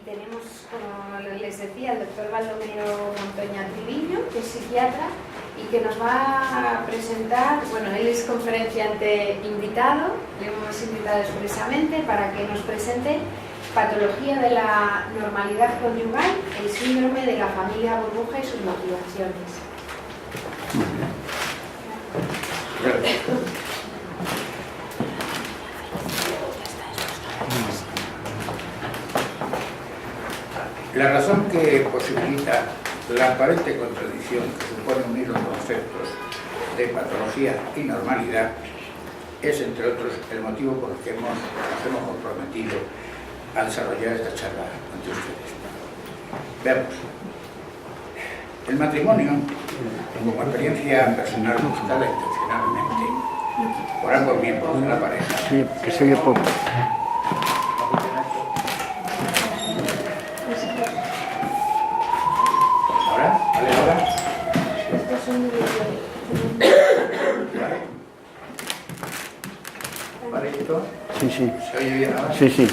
tenemos, como les decía, el doctor Baldomero Montoña Triviño, que es psiquiatra y que nos va a presentar, bueno, él es conferenciante invitado, le hemos invitado expresamente para que nos presente patología de la normalidad conyugal, el síndrome de la familia burbuja y sus motivaciones. La razón que posibilita la aparente contradicción que supone unir los conceptos de patología y normalidad es, entre otros, el motivo por el que nos hemos comprometido a desarrollar esta charla ante ustedes. Veamos. El matrimonio, como experiencia personal buscada intencionalmente por ambos miembros de la pareja. Sí, que se oye poco. ¿Ahora? ¿Vale ahora? ¿Vale esto? Sí, sí. ¿Se oye bien ahora? Sí, sí.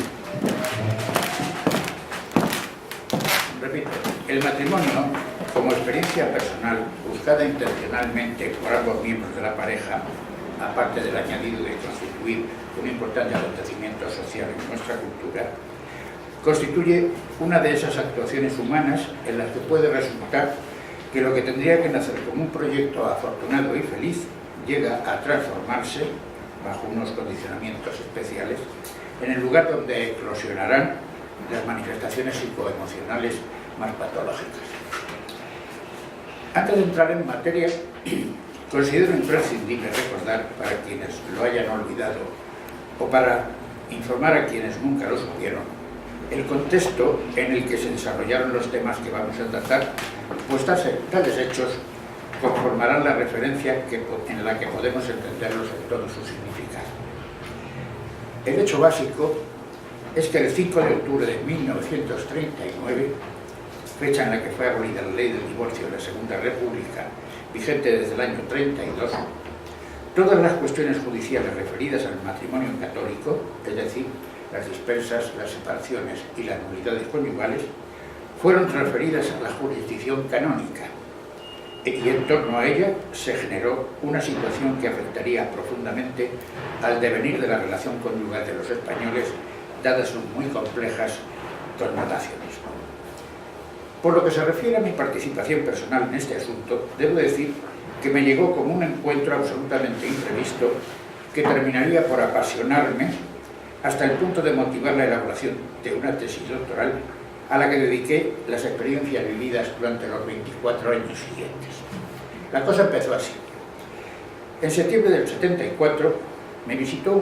Repito, el matrimonio, como experiencia personal buscada intencionalmente por ambos miembros de la pareja, aparte del añadido de constituir un importante acontecimiento social en nuestra cultura, constituye una de esas actuaciones humanas en las que puede resultar que lo que tendría que nacer como un proyecto afortunado y feliz llega a transformarse, bajo unos condicionamientos especiales, en el lugar donde eclosionarán las manifestaciones psicoemocionales más patológicas. Antes de entrar en materia, considero imprescindible recordar, para quienes lo hayan olvidado o para informar a quienes nunca lo supieron, el contexto en el que se desarrollaron los temas que vamos a tratar, pues tales hechos conformarán la referencia en la que podemos entenderlos en todo su significado. El hecho básico es que el 5 de octubre de 1939, fecha en la que fue abolida la ley del divorcio de la Segunda República, vigente desde el año 32, todas las cuestiones judiciales referidas al matrimonio católico, es decir, las dispensas, las separaciones y las nulidades conyugales, fueron transferidas a la jurisdicción canónica, y en torno a ella se generó una situación que afectaría profundamente al devenir de la relación conyugal de los españoles, dadas sus muy complejas connotaciones. Por lo que se refiere a mi participación personal en este asunto, debo decir que me llegó como un encuentro absolutamente imprevisto que terminaría por apasionarme hasta el punto de motivar la elaboración de una tesis doctoral a la que dediqué las experiencias vividas durante los 24 años siguientes. La cosa empezó así. En septiembre del 74 me visitó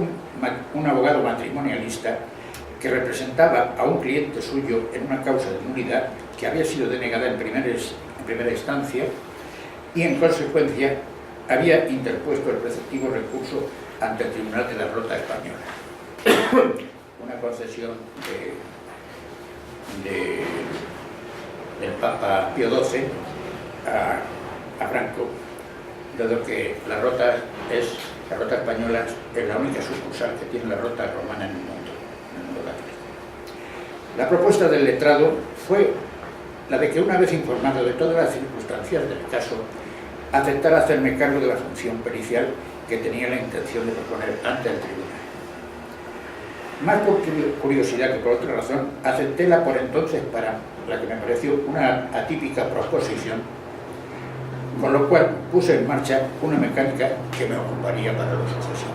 un abogado matrimonialista que representaba a un cliente suyo en una causa de nulidad que había sido denegada en primera instancia y, en consecuencia, había interpuesto el preceptivo recurso ante el Tribunal de la Rota Española. Una concesión del Papa Pío XII a Franco, dado que la Rota Española es la única sucursal que tiene la Rota romana en el mundo católico. La propuesta del letrado fue la de que, una vez informado de todas las circunstancias del caso, aceptara hacerme cargo de la función pericial que tenía la intención de proponer ante el tribunal. Más por curiosidad que por otra razón, acepté la por entonces, para la que me pareció una atípica proposición, con lo cual puse en marcha una mecánica que me ocuparía para la sucesión.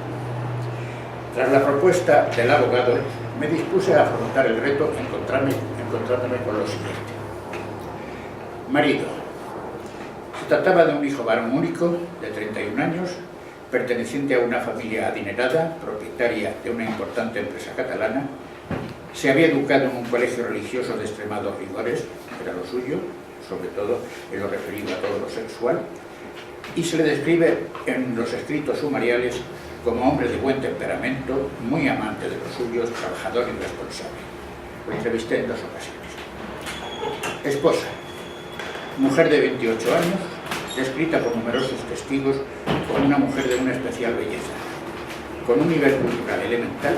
Tras la propuesta del abogado, me dispuse a afrontar el reto encontrándome con lo siguiente. Marido. Se trataba de un hijo varón único, de 31 años, perteneciente a una familia adinerada, propietaria de una importante empresa catalana. Se había educado en un colegio religioso de extremados rigores, era lo suyo, sobre todo en lo referido a todo lo sexual, y se le describe en los escritos sumariales como hombre de buen temperamento, muy amante de los suyos, trabajador y responsable. Lo entrevisté en 2 ocasiones. Esposa. Mujer de 28 años, descrita por numerosos testigos como una mujer de una especial belleza, con un nivel cultural elemental,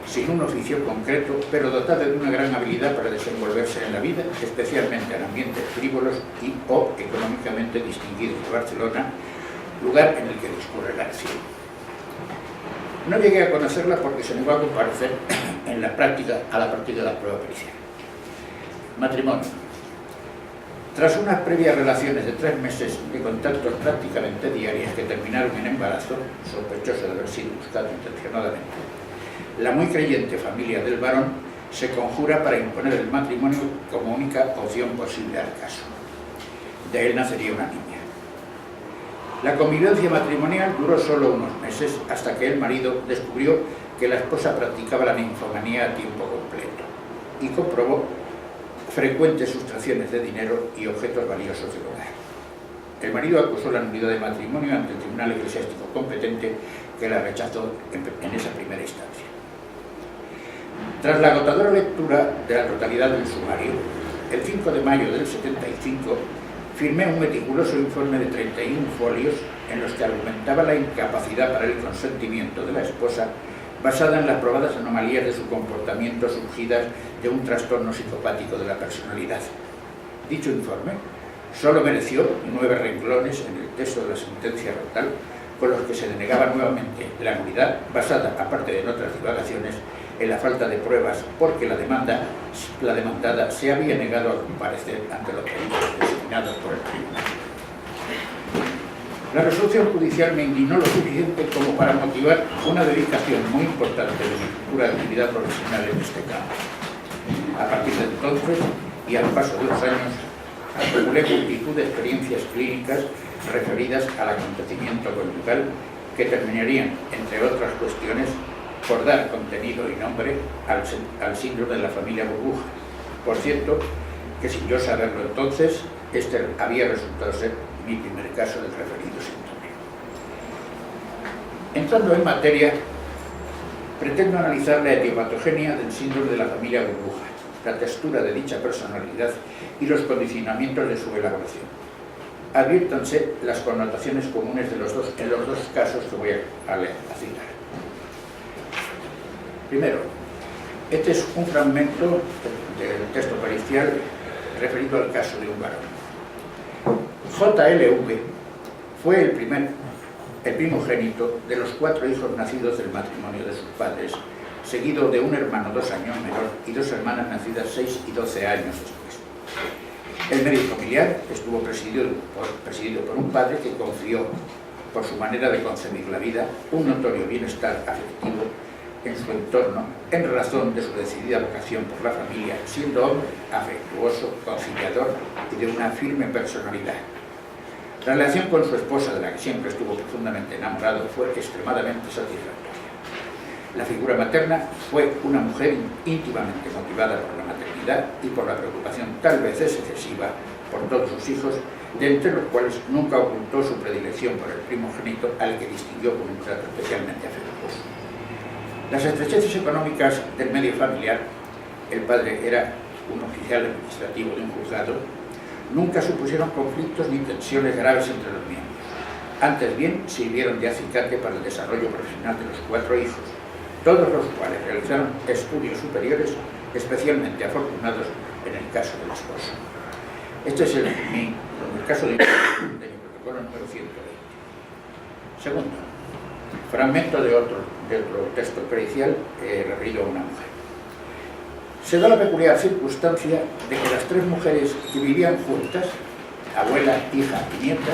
sin un oficio concreto, pero dotada de una gran habilidad para desenvolverse en la vida, especialmente en ambientes frívolos y o económicamente distinguidos de Barcelona, lugar en el que discurre la acción. No llegué a conocerla porque se negó a comparecer a la práctica de la prueba pericial. Matrimonio. Tras unas previas relaciones de 3 meses de contactos prácticamente diarios que terminaron en embarazo, sospechoso de haber sido buscado intencionadamente, la muy creyente familia del varón se conjura para imponer el matrimonio como única opción posible al caso. De él nacería una niña. La convivencia matrimonial duró solo unos meses hasta que el marido descubrió que la esposa practicaba la ninfomanía a tiempo completo y comprobó frecuentes sustracciones de dinero y objetos valiosos del hogar. El marido acusó la nulidad de matrimonio ante el tribunal eclesiástico competente, que la rechazó en esa primera instancia. Tras la agotadora lectura de la totalidad del sumario, el 5 de mayo del 75 firmé un meticuloso informe de 31 folios en los que argumentaba la incapacidad para el consentimiento de la esposa basada en las probadas anomalías de su comportamiento surgidas de un trastorno psicopático de la personalidad. Dicho informe solo mereció 9 renglones en el texto de la sentencia rectal, con los que se denegaba nuevamente la nulidad, basada, aparte de en otras divagaciones, en la falta de pruebas, porque la demandada se había negado a comparecer ante los peritos designados por el tribunal. La resolución judicial me indignó lo suficiente como para motivar una dedicación muy importante de mi futura actividad profesional en este campo. A partir de entonces, y al paso de los años, acumulé multitud de experiencias clínicas referidas al acontecimiento conyugal que terminarían, entre otras cuestiones, por dar contenido y nombre al síndrome de la familia burbuja. Por cierto, que sin yo saberlo entonces, este había resultado ser mi primer caso del referido síndrome. Entrando en materia, pretendo analizar la etiopatogenia del síndrome de la familia burbuja, la textura de dicha personalidad y los condicionamientos de su elaboración. Adviértanse las connotaciones comunes en los dos casos que voy a citar. Primero, este es un fragmento del texto pericial referido al caso de un varón. JLV fue el primogénito de los 4 hijos nacidos del matrimonio de sus padres, seguido de un hermano 2 años menor y 2 hermanas nacidas 6 y 12 años después. El medio familiar estuvo presidido por un padre que confió, por su manera de concebir la vida, un notorio bienestar afectivo en su entorno, en razón de su decidida vocación por la familia, siendo hombre afectuoso, conciliador y de una firme personalidad. La relación con su esposa, de la que siempre estuvo profundamente enamorado, fue extremadamente satisfactoria. La figura materna fue una mujer íntimamente motivada por la maternidad y por la preocupación, tal vez excesiva, por todos sus hijos, de entre los cuales nunca ocultó su predilección por el primogénito, al que distinguió con un trato especialmente afectuoso. Las estrecheces económicas del medio familiar, el padre era un oficial administrativo de un juzgado, nunca supusieron conflictos ni tensiones graves entre los miembros. Antes bien, sirvieron de acicate para el desarrollo profesional de los 4 hijos, todos los cuales realizaron estudios superiores especialmente afortunados en el caso del esposo. Este es el caso de mi protocolo número 120. Segundo, fragmento de otro texto pericial referido a una mujer. Se da la peculiar circunstancia de que las 3 mujeres que vivían juntas, abuela, hija y nieta,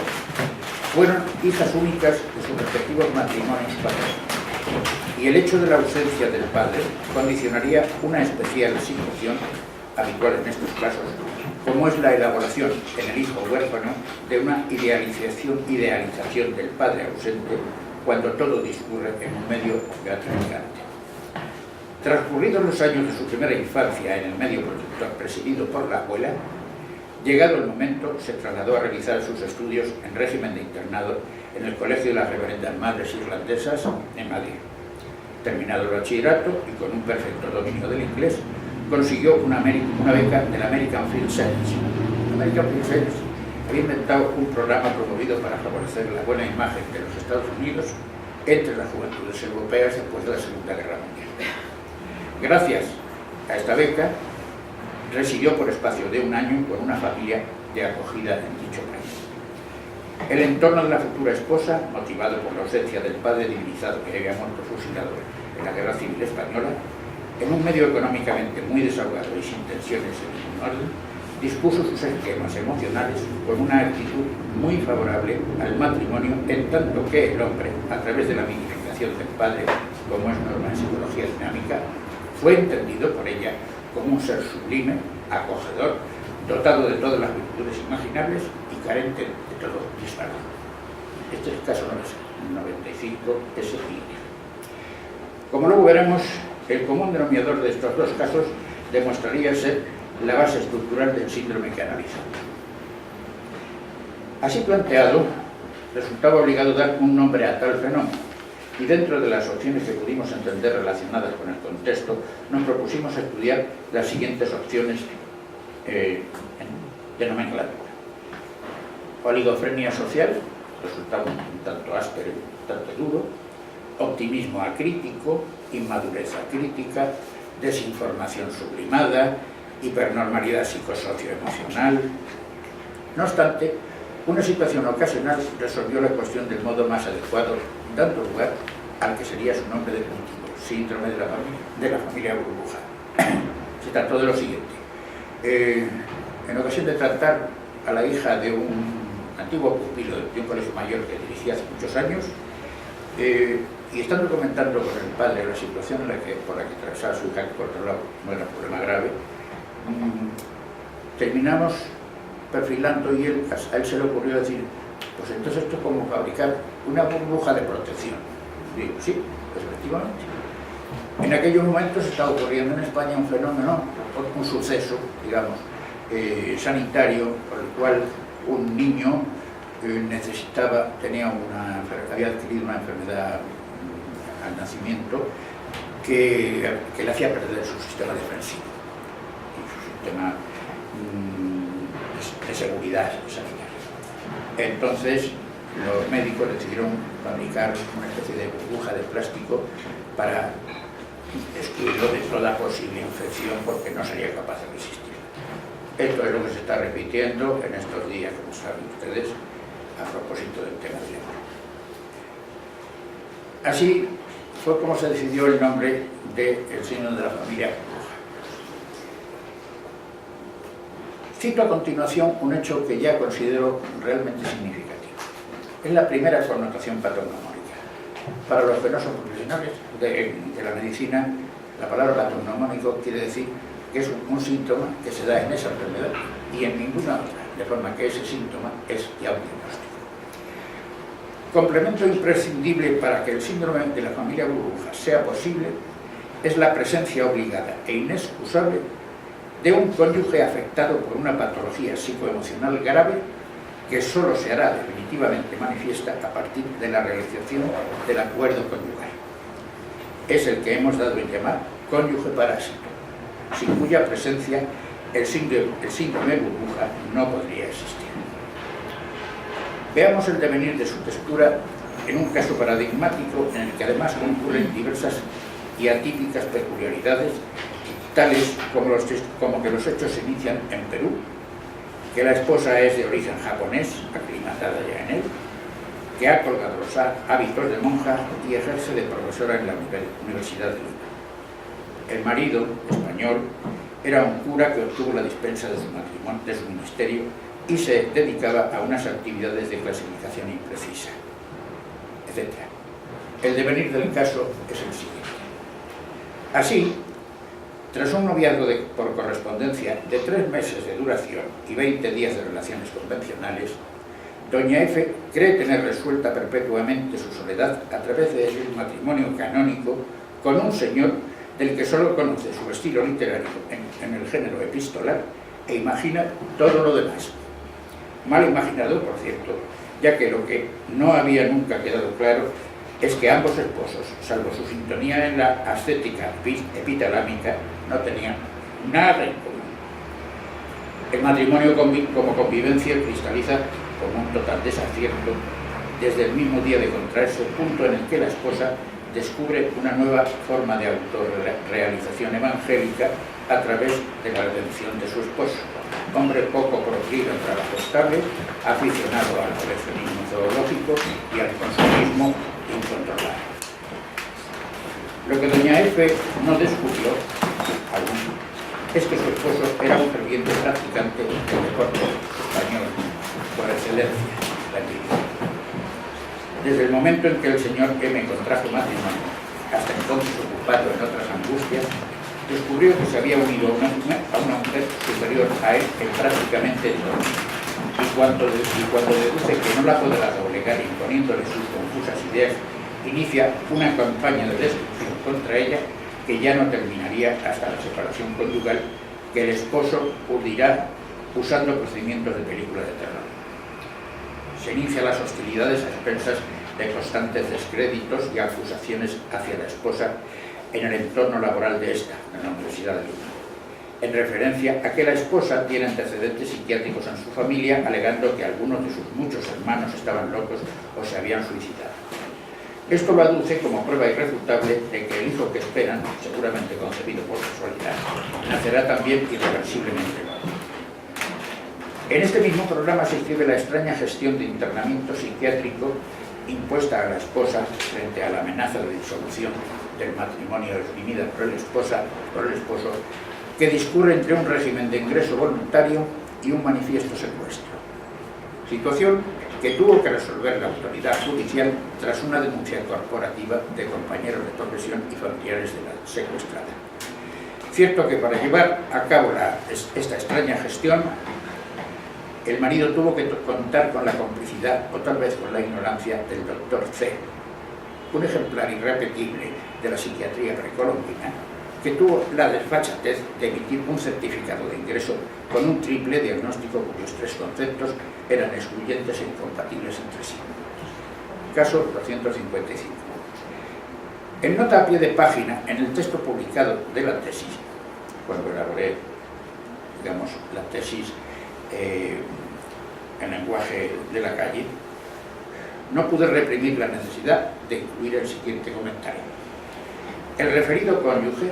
fueron hijas únicas de sus respectivos matrimonios paternos, y el hecho de la ausencia del padre condicionaría una especial situación habitual en estos casos, como es la elaboración en el hijo huérfano de una idealización del padre ausente, cuando todo discurre en un medio gratificante. Transcurridos los años de su primera infancia en el medio protector presidido por la abuela, llegado el momento, se trasladó a realizar sus estudios en régimen de internado en el Colegio de las Reverendas Madres Irlandesas en Madrid. Terminado el bachillerato y con un perfecto dominio del inglés, consiguió una beca del American Field Service. American Field Service había inventado un programa promovido para favorecer la buena imagen de los Estados Unidos entre las juventudes europeas después de la Segunda Guerra Mundial. Gracias a esta beca, residió por espacio de 1 año con una familia de acogida en dicho país. El entorno de la futura esposa, motivado por la ausencia del padre divinizado que había muerto fusilado en la Guerra Civil Española, en un medio económicamente muy desahogado y sin tensiones en ningún orden, dispuso sus esquemas emocionales con una actitud muy favorable al matrimonio, en tanto que el hombre, a través de la mitificación del padre, como es norma en psicología dinámica, fue entendido por ella como un ser sublime, acogedor, dotado de todas las virtudes imaginables y carente de todo disparado. Este es el caso 95, es el siguiente. Como luego veremos, el común denominador de estos dos casos demostraría ser la base estructural del síndrome que analizamos. Así planteado, resultaba obligado dar un nombre a tal fenómeno, y dentro de las opciones que pudimos entender relacionadas con el contexto, nos propusimos estudiar las siguientes opciones de nomenclatura. Oligofrenia social, resultaba un tanto áspero, un tanto duro. Optimismo acrítico, inmadurez acrítica, desinformación sublimada, hipernormalidad psicosocioemocional. No obstante, una situación ocasional resolvió la cuestión del modo más adecuado, dando lugar al que sería su nombre definitivo, síndrome de la familia burbuja. Se trató de lo siguiente. En ocasión de tratar a la hija de un antiguo pupilo de un colegio mayor que dirigía hace muchos años, y estando comentando con el padre la situación por la que atravesaba su hija, que por otro lado no era un problema grave, terminamos perfilando y a él se le ocurrió decir, pues entonces esto es como fabricar una burbuja de protección. Digo, sí, pues efectivamente. En aquellos momentos estaba ocurriendo en España un fenómeno, un suceso, digamos, sanitario, por el cual un niño había adquirido una enfermedad al nacimiento que le hacía perder su sistema defensivo y su sistema de seguridad sanitaria. Entonces los médicos decidieron fabricar una especie de burbuja de plástico para excluirlo de toda posible infección porque no sería capaz de resistir. Esto es lo que se está repitiendo en estos días, como saben ustedes, a propósito del tema del ébola. Así fue como se decidió el nombre del síndrome de la familia burbuja. Cito a continuación un hecho que ya considero realmente significativo. Es la primera connotación patognomónica. Para los que no son profesionales de la medicina, la palabra patognomónico quiere decir que es un síntoma que se da en esa enfermedad y en ninguna otra, de forma que ese síntoma es ya un diagnóstico. Complemento imprescindible para que el síndrome de la familia burbuja sea posible es la presencia obligada e inexcusable de un cónyuge afectado por una patología psicoemocional grave que solo se hará definitivamente manifiesta a partir de la realización del acuerdo conyugal. Es el que hemos dado en llamar cónyuge parásito, sin cuya presencia el síndrome burbuja no podría existir. Veamos el devenir de su textura en un caso paradigmático en el que además concurren diversas y atípicas peculiaridades, tales como que los hechos se inician en Perú, que la esposa es de origen japonés, aclimatada ya en él, que ha colgado los hábitos de monja y ejerce de profesora en la Universidad de Lima. El marido, español, era un cura que obtuvo la dispensa de su matrimonio, de su ministerio, y se dedicaba a unas actividades de clasificación imprecisa, etc. El devenir del caso es el siguiente. Así, tras un noviazgo por correspondencia de 3 meses de duración y 20 días de relaciones convencionales, doña F cree tener resuelta perpetuamente su soledad a través de un matrimonio canónico con un señor del que solo conoce su estilo literario en el género epistolar e imagina todo lo demás. Mal imaginado, por cierto, ya que lo que no había nunca quedado claro es que ambos esposos, salvo su sintonía en la ascética epitalámica, no tenían nada en común. El matrimonio como convivencia cristaliza como un total desacierto desde el mismo día de contraerse, punto en el que la esposa descubre una nueva forma de autorrealización evangélica a través de la redención de su esposo, hombre poco proclive al trabajo estable, aficionado al coleccionismo zoológico y al consumismo incontrolado. Lo que doña Efe no descubrió aún es que su esposo era un ferviente practicante del deporte español por excelencia, la liga. Desde el momento en que el señor M contrajo matrimonio, hasta entonces ocupado en otras angustias, descubrió que se había unido a una mujer superior a él en prácticamente todo. Y cuando deduce que no la podrá doblegar imponiéndole sus confusas ideas, inicia una campaña de destrucción contra ella que ya no terminaría hasta la separación conyugal, que el esposo urdirá usando procedimientos de película de terror. Se inician las hostilidades a expensas de constantes descréditos y acusaciones hacia la esposa en el entorno laboral de esta, en la Universidad de Lima, en referencia a que la esposa tiene antecedentes psiquiátricos en su familia, alegando que algunos de sus muchos hermanos estaban locos o se habían suicidado. Esto lo aduce como prueba irrefutable de que el hijo que esperan, seguramente concebido por casualidad, nacerá también irreversiblemente loco. En este mismo programa se inscribe la extraña gestión de internamiento psiquiátrico impuesta a la esposa frente a la amenaza de disolución del matrimonio exprimida por el esposo, que discurre entre un régimen de ingreso voluntario y un manifiesto secuestro. Situación que tuvo que resolver la autoridad judicial tras una denuncia corporativa de compañeros de profesión y familiares de la secuestrada. Cierto que para llevar a cabo esta extraña gestión, el marido tuvo que contar con la complicidad o tal vez con la ignorancia del doctor C, un ejemplar irrepetible de la psiquiatría precolombina, que tuvo la desfachatez de emitir un certificado de ingreso con un triple diagnóstico cuyos tres conceptos eran excluyentes e incompatibles entre sí. Caso 255. En nota a pie de página, en el texto publicado de la tesis, cuando elaboré, digamos, la tesis en lenguaje de la calle, no pude reprimir la necesidad de incluir el siguiente comentario. El referido cónyuge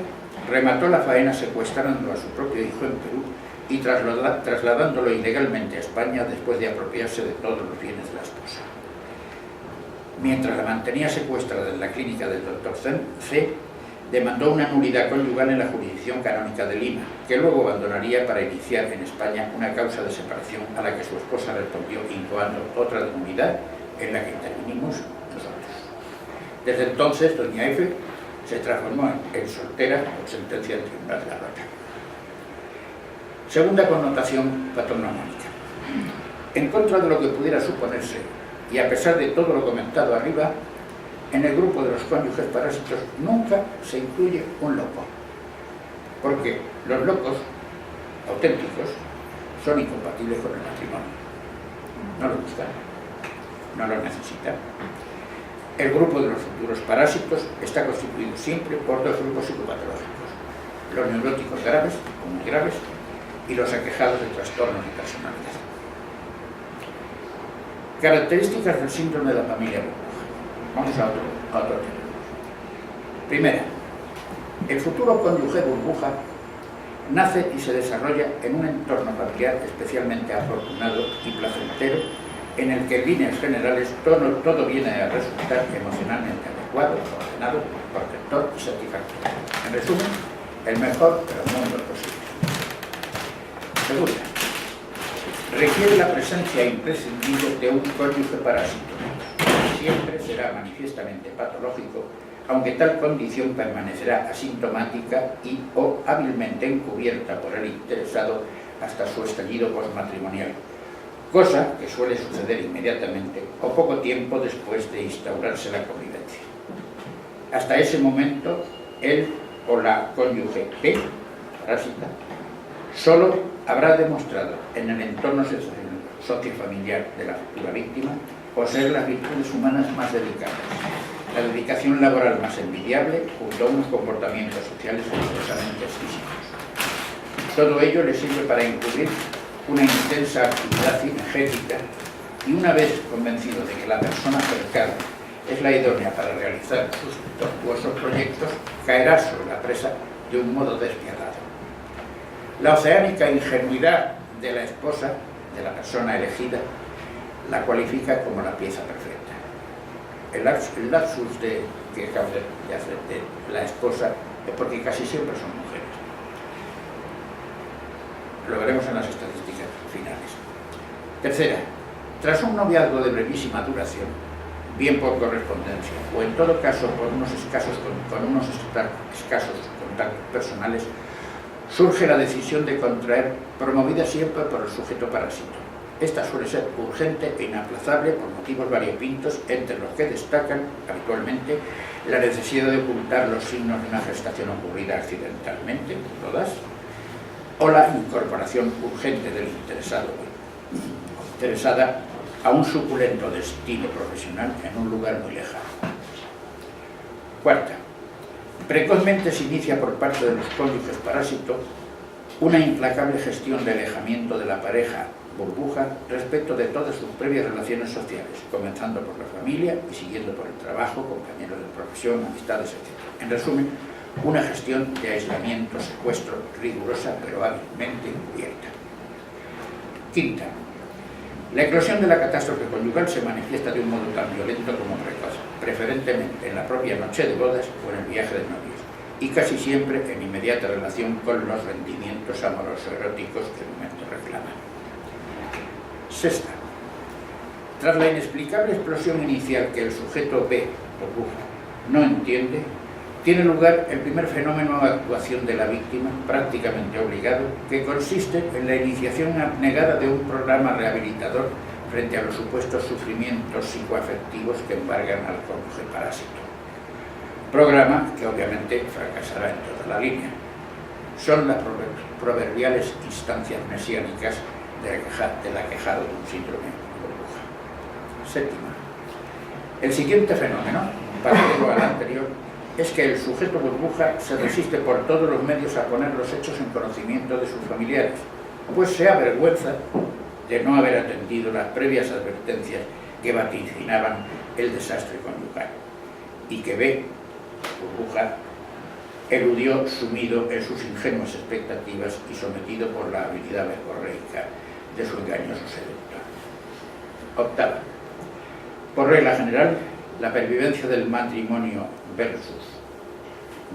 remató la faena secuestrando a su propio hijo en Perú y trasladándolo ilegalmente a España después de apropiarse de todos los bienes de la esposa. Mientras la mantenía secuestrada en la clínica del doctor C, demandó una nulidad conyugal en la jurisdicción canónica de Lima, que luego abandonaría para iniciar en España una causa de separación a la que su esposa respondió incoando otra nulidad en la que intervinimos nosotros. Desde entonces, doña Efe se transformó en soltera por sentencia del Tribunal de la Rota. Segunda connotación patognomónica. En contra de lo que pudiera suponerse, y a pesar de todo lo comentado arriba, en el grupo de los cónyuges parásitos nunca se incluye un loco, porque los locos auténticos son incompatibles con el matrimonio. No lo buscan, no lo necesitan. El grupo de los futuros parásitos está constituido siempre por dos grupos psicopatológicos: los neuróticos graves o muy graves y los aquejados de trastornos de personalidad. Características del síndrome de la familia burbuja. Vamos a otro tema. Primera, el futuro cónyuge burbuja nace y se desarrolla en un entorno familiar especialmente afortunado y placentero, en el que en líneas generales todo viene a resultar emocionalmente adecuado, ordenado, protector y satisfactorio. En resumen, el mejor de los mundos posibles. Segunda, requiere la presencia imprescindible de un cónyuge parásito. Siempre será manifiestamente patológico, aunque tal condición permanecerá asintomática y o hábilmente encubierta por el interesado hasta su estallido postmatrimonial, cosa que suele suceder inmediatamente o poco tiempo después de instaurarse la convivencia. Hasta ese momento, él o la cónyuge P, parásita, solo habrá demostrado en el entorno sociofamiliar de la futura víctima poseer las virtudes humanas más delicadas, la dedicación laboral más envidiable junto a unos comportamientos sociales peligrosamente exquisitos. Todo ello le sirve para encubrir una intensa actividad cinegética y, una vez convencido de que la persona cercana es la idónea para realizar sus tortuosos proyectos, caerá sobre la presa de un modo despiadado. La oceánica ingenuidad de la esposa, de la persona elegida, la cualifica como la pieza perfecta. El lapsus que acabo de hacer de la esposa es porque casi siempre son mujeres. Lo veremos en las estadísticas finales. Tercera, tras un noviazgo de brevísima duración, bien por correspondencia o en todo caso por unos escasos contactos personales, surge la decisión de contraer, promovida siempre por el sujeto parásito. Esta suele ser urgente e inaplazable por motivos variopintos, entre los que destacan habitualmente la necesidad de ocultar los signos de una gestación ocurrida accidentalmente, todas, o la incorporación urgente del interesado o interesada a un suculento destino profesional en un lugar muy lejano. Cuarta, precozmente se inicia por parte de los cónyuges parásito una implacable gestión de alejamiento de la pareja burbuja respecto de todas sus previas relaciones sociales, comenzando por la familia y siguiendo por el trabajo, compañeros de profesión, amistades, etc. En resumen, una gestión de aislamiento, secuestro, rigurosa pero hábilmente encubierta. Quinta, la eclosión de la catástrofe conyugal se manifiesta de un modo tan violento como precoz, preferentemente en la propia noche de bodas o en el viaje de novios, y casi siempre en inmediata relación con los rendimientos amoroso-eróticos que el momento reclama. Sexta, tras la inexplicable explosión inicial que el sujeto ve, burbuja, no entiende, tiene lugar el primer fenómeno de actuación de la víctima, prácticamente obligado, que consiste en la iniciación abnegada de un programa rehabilitador frente a los supuestos sufrimientos psicoafectivos que embargan al cónyuge parásito. Programa que obviamente fracasará en toda la línea. Son las proverbiales instancias mesiánicas del aquejado de un síndrome de burbuja. Séptima, el siguiente fenómeno, paralelo al anterior, es que el sujeto burbuja se resiste por todos los medios a poner los hechos en conocimiento de sus familiares, pues se avergüenza de no haber atendido las previas advertencias que vaticinaban el desastre conyugal, y que ve, burbuja, eludió sumido en sus ingenuas expectativas y sometido por la habilidad verborreica de su engañoso seductor. Octava, por regla general, la pervivencia del matrimonio versus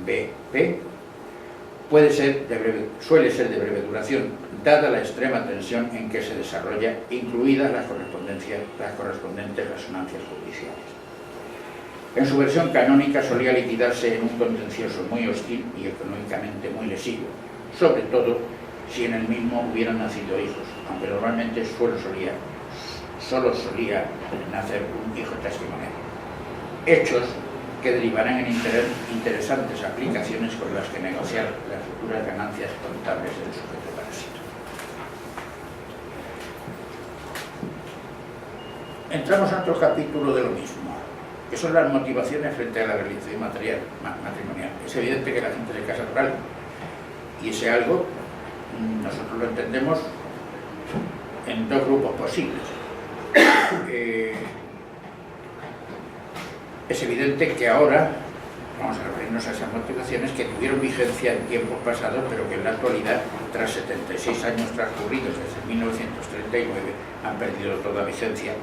BP suele ser de breve duración, dada la extrema tensión en que se desarrolla, incluidas las correspondientes resonancias judiciales. En su versión canónica solía liquidarse en un contencioso muy hostil y económicamente muy lesivo, sobre todo si en el mismo hubieran nacido hijos, aunque normalmente solo solía nacer un hijo testimonial. Hechos que derivarán en interesantes aplicaciones con las que negociar las futuras ganancias contables del sujeto parásito. Entramos a otro capítulo de lo mismo, que son las motivaciones frente a la realización matrimonial. Es evidente que la gente se casa por algo, y ese algo nosotros lo entendemos en dos grupos posibles. Es evidente que ahora vamos a referirnos a esas motivaciones que tuvieron vigencia en tiempos pasados, pero que en la actualidad, tras 76 años transcurridos desde 1939, han perdido toda vigencia,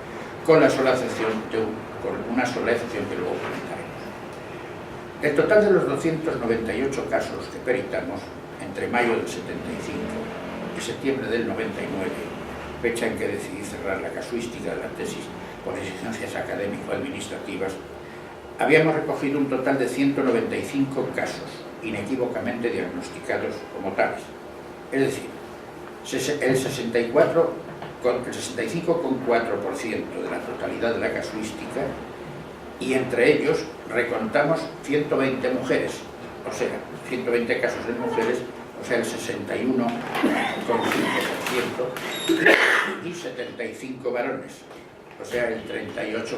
con una sola excepción que luego comentaremos. El total de los 298 casos que peritamos entre mayo del 75 y septiembre del 99, fecha en que decidí cerrar la casuística de la tesis por exigencias académico-administrativas, habíamos recogido un total de 195 casos, inequívocamente diagnosticados como tales. Es decir, el 65,4% de la totalidad de la casuística, y entre ellos recontamos 120 mujeres, o sea, 120 casos de mujeres, o sea, el 61,5%, y 75 varones, o sea, el 38,5%.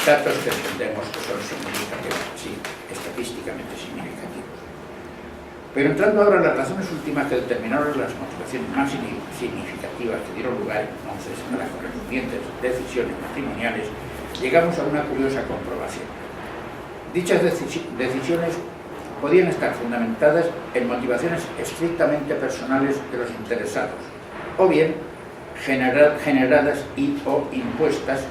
Datos que entendemos que son significativos, sí, estadísticamente significativos. Pero entrando ahora en las razones últimas que determinaron las motivaciones más significativas que dieron lugar entonces a las correspondientes decisiones matrimoniales, llegamos a una curiosa comprobación. Dichas decisiones podían estar fundamentadas en motivaciones estrictamente personales de los interesados, o bien generadas y o impuestas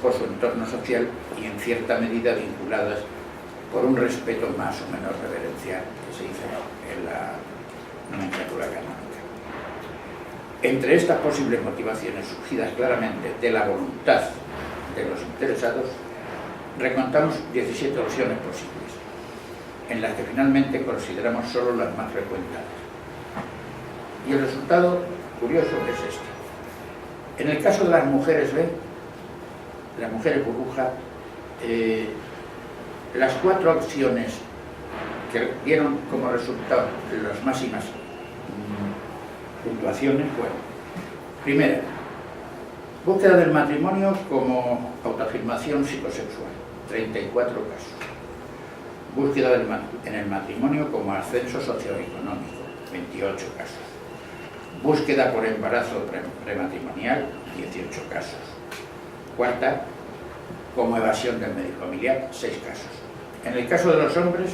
por su entorno social y en cierta medida vinculadas por un respeto más o menos reverencial que se dice en la nomenclatura canónica. Entre estas posibles motivaciones surgidas claramente de la voluntad de los interesados, recontamos 17 opciones posibles, en las que finalmente consideramos solo las más frecuentadas. Y el resultado curioso es este. En el caso de las mujeres B, las mujeres burbuja, las 4 opciones que dieron como resultado las máximas puntuaciones fueron: primera, búsqueda del matrimonio como autoafirmación psicosexual, 34 casos. Búsqueda en el matrimonio como ascenso socioeconómico, 28 casos. Búsqueda por embarazo prematrimonial, 18 casos. Cuarta, como evasión del medio familiar, 6 casos. En el caso de los hombres,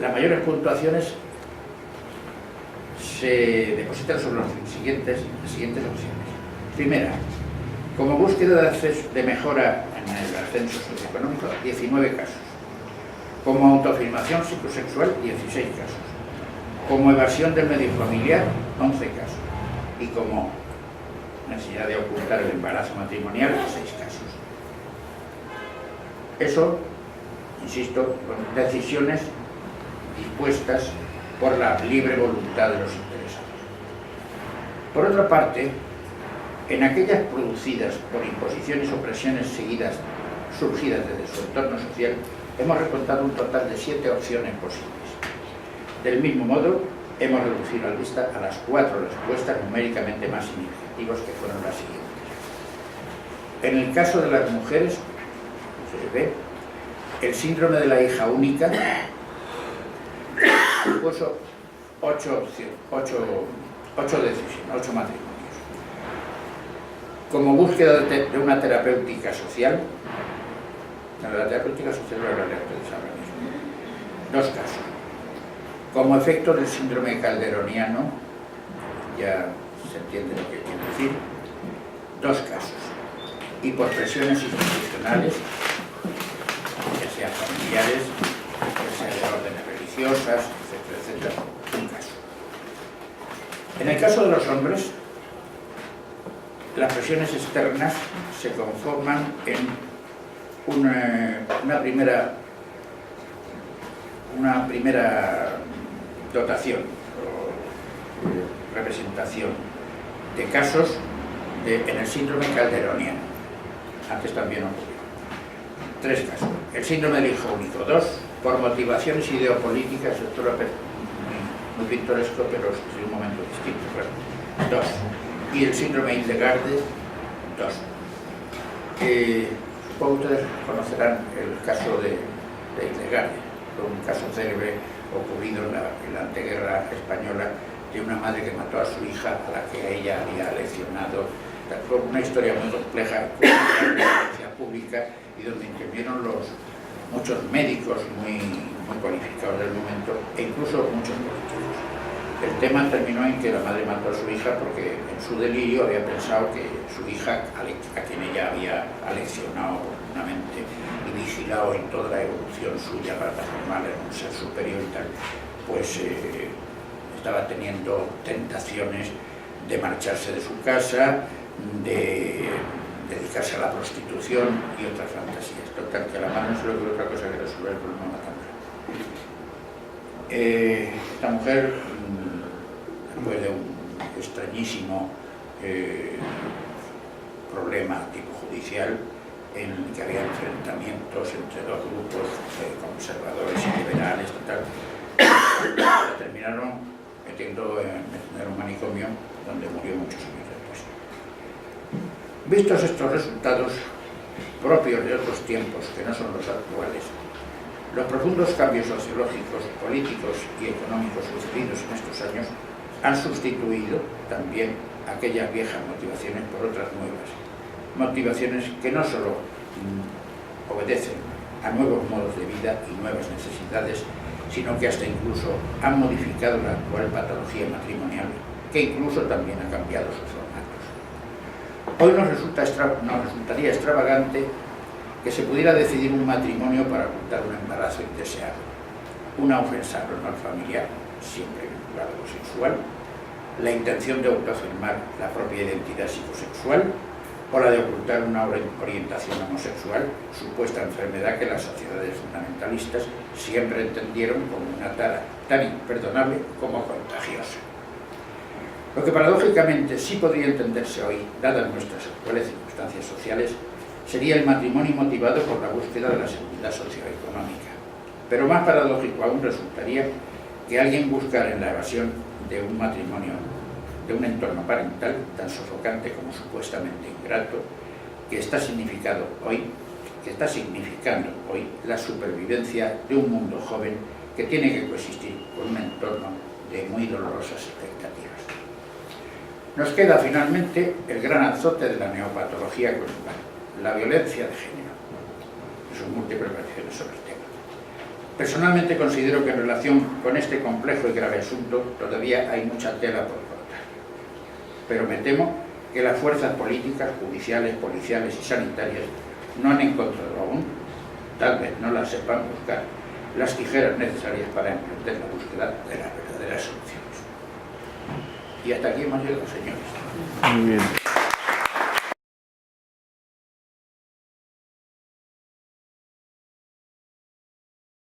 las mayores puntuaciones se depositan sobre las siguientes opciones. Primera, como búsqueda de mejora en el ascenso socioeconómico, 19 casos. Como autoafirmación psicosexual, 16 casos. Como evasión del medio familiar, 11 casos. Y como necesidad de ocultar el embarazo matrimonial, 6 casos. Eso, insisto, son decisiones dispuestas por la libre voluntad de los interesados. Por otra parte, en aquellas producidas por imposiciones o presiones surgidas desde su entorno social, hemos recontado un total de 7 opciones posibles. Del mismo modo, hemos reducido la lista a las 4 respuestas numéricamente más significativas, que fueron las siguientes. En el caso de las mujeres, se ve, el síndrome de la hija única supuso 8 matrimonios. Como búsqueda de una terapéutica social, la terapéutica social lo hablaré ahora mismo, 2 casos. Como efecto del síndrome calderoniano, ya se entiende lo que quiere decir, 2 casos. Y por presiones institucionales, ya sean familiares, ya sean de órdenes religiosas, etcétera, etcétera, 1 caso. En el caso de los hombres, las presiones externas se conforman en una primera dotación o representación de casos en el síndrome calderoniano. Antes también ocurrió. 3 casos. El síndrome del hijo único. 2, por motivaciones ideopolíticas, esto era muy pintoresco, pero es un momento distinto. Bueno, 2. Y el síndrome Hildegard, 2. Supongo que ustedes conocerán el caso de Hildegard, un caso célebre ocurrido en la anteguerra española, de una madre que mató a su hija, a la que ella había leccionado. Fue una historia muy compleja, con una violencia pública, y donde intervinieron muchos médicos muy cualificados del momento, e incluso muchos políticos. El tema terminó en que la madre mató a su hija porque en su delirio había pensado que su hija, a quien ella había aleccionado oportunamente y vigilado en toda la evolución suya para transformarla en un ser superior y tal, pues estaba teniendo tentaciones de marcharse de su casa, de dedicarse a la prostitución y otras fantasías. Total, que la madre no se le ocurrió otra cosa que resolver el problema matándola. Esta mujer, después de un extrañísimo problema tipo judicial, en el que había enfrentamientos entre 2 grupos conservadores y liberales, la terminaron metiendo en un manicomio donde murió muchos años después. Vistos estos resultados propios de otros tiempos que no son los actuales, los profundos cambios sociológicos, políticos y económicos sucedidos en estos años han sustituido también aquellas viejas motivaciones por otras nuevas, motivaciones que no solo obedecen a nuevos modos de vida y nuevas necesidades, sino que hasta incluso han modificado la actual patología matrimonial, que incluso también ha cambiado sus formatos. Hoy nos resultaría extravagante que se pudiera decidir un matrimonio para ocultar un embarazo indeseado, una ofensa al honor familiar, siempre vinculado a lo sexual, la intención de autoafirmar la propia identidad psicosexual o la de ocultar una orientación homosexual, supuesta enfermedad que las sociedades fundamentalistas siempre entendieron como una tara tan imperdonable como contagiosa. Lo que paradójicamente sí podría entenderse hoy, dadas nuestras actuales circunstancias sociales, sería el matrimonio motivado por la búsqueda de la seguridad socioeconómica. Pero más paradójico aún resultaría que alguien buscara en la evasión de un matrimonio, de un entorno parental tan sofocante como supuestamente ingrato, que está significando hoy la supervivencia de un mundo joven que tiene que coexistir con un entorno de muy dolorosas expectativas. Nos queda finalmente el gran azote de la neopatología conyugal, la violencia de género y sus múltiples versiones sobre el tema. Personalmente considero que en relación con este complejo y grave asunto todavía hay mucha tela por cortar, pero me temo que las fuerzas políticas, judiciales, policiales y sanitarias no han encontrado aún, tal vez no las sepan buscar, las tijeras necesarias para emprender la búsqueda de las verdaderas soluciones. Y hasta aquí hemos llegado, señores. Muy bien.